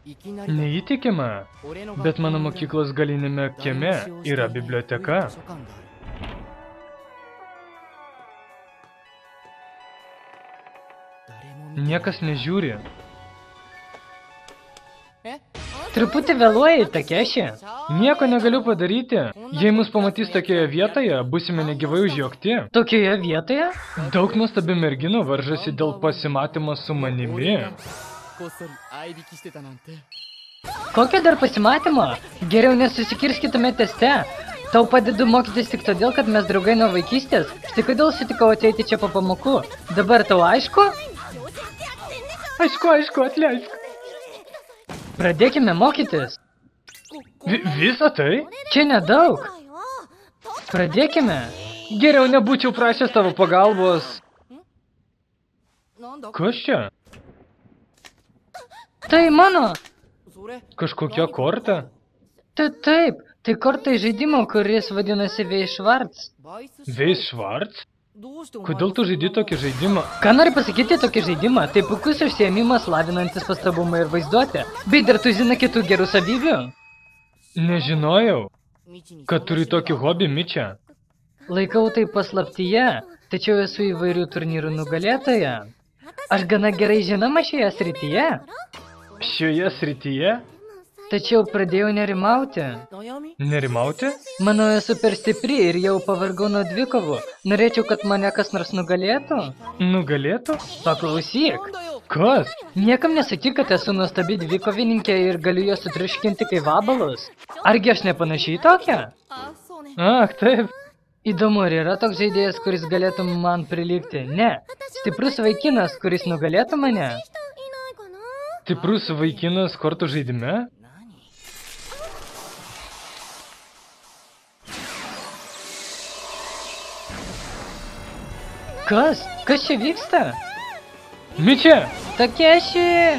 Neįtikima, bet mano mokyklos galinėme kieme yra biblioteka. Niekas nežiūri. Truputį vėluoji, Takeshi. Nieko negaliu padaryti. Jei mus pamatys tokioje vietoje, busime negyvai užjuokti. Tokioje vietoje? Daug nuostabių merginų varžosi dėl pasimatymo su manimi. Kokio dar pasimatymo? Geriau nesusikirskitume teste. Tau padedu mokytis tik todėl, kad mes draugai nuo vaikystės. Štai kodėl sutikau ateiti čia po pamokų. Dabar tau aišku? Aišku, atleisk. Pradėkime mokytis. Visą tai? Čia nedaug. Pradėkime. Geriau nebūčiau prašęs tavo pagalbos. Kas čia? Tai mano. Kažkokia korta? Taip, tai korta iš žaidimo, kuris vadinasi Weiss-Schwarz. Weiss-Schwarz? Kodėl tu žaidi tokį žaidimą? Ką nori pasakyti tokį žaidimą? Tai puikus užsiėmimas lavinantis pastabumą ir vaizduotę. Bei dar tu žinai kitų gerų savybių? Nežinojau, kad turi tokį hobį, Mičia. Laikau tai paslaptyje, tačiau esu įvairių turnyrų nugalėtoja. Aš gana gerai žinoma šioje srityje. Šioje srityje? Tačiau pradėjau nerimauti. Nerimauti? Manau, esu per stipri ir jau pavargau nuo dvikovų. Norėčiau, kad mane kas nors nugalėtų. Nugalėtų? Paklausyk. Kas? Niekam nesakyk, kad esu nuostabi dvikovininkė ir galiu juos sutriuškinti kaip vabalus. Argi aš nepanašiai tokia? Ach, taip. Įdomu, ar yra toks žaidėjas, kuris galėtų man prilygti? Ne. Stiprus vaikinas, kuris nugalėtų mane? Stiprus vaikinas kortų žaidime? Kas? Kas čia vyksta? Mičia! Takeshi!